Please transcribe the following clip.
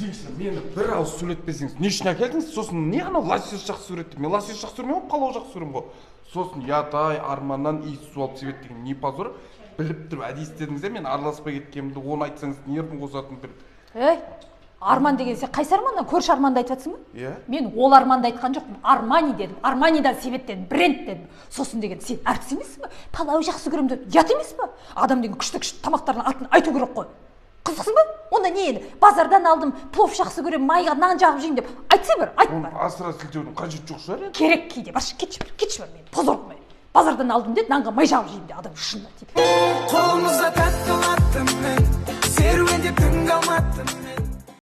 Женщина, мені бір ауыз сөйлетпесеңіз, не үшін әкелдіңіз? Сосын не анау лосьос жақсы көреді? Мен лосьос жақсы көрмеймін, палау жақсы көремін ғой. Сосын ятай арманнан иіс су алып себет деген не позор? Біліп тұрып әдейі істедіңіз де, мен араласпай кеткенімді, оны айтсаңыз нервім қозатын бір. Ей, Арман деген сен қайсы Арманнан? Көрші Арманды айтып жатсың ба? Иә. Мен ол Арманды айтқан жоқпын. Армани дедім. Арманидан себет дедім, бренд дедім. Сосын деген сен әртіс емессің ба? Палау жақсы көремін дедім. Ұят емес па? Адам деген күшті тамақтардың атын айту керек қой. Қызықсың ба? Онда не енді? Базардан алдым, плов жақсы көремін, майға нан жағып жеймін деп айтса бір, айт бар. Асыра сілтеудің қажеті жоқ шығар енді. Керек кейде. Баршы, кетші бір мені. Позор қылмай. Базардан алдым деді, нанға май жағып жеймін де адам шынында дейді. Қолымызда тәтті латтым мен, серуендеп түнге алматтым мен.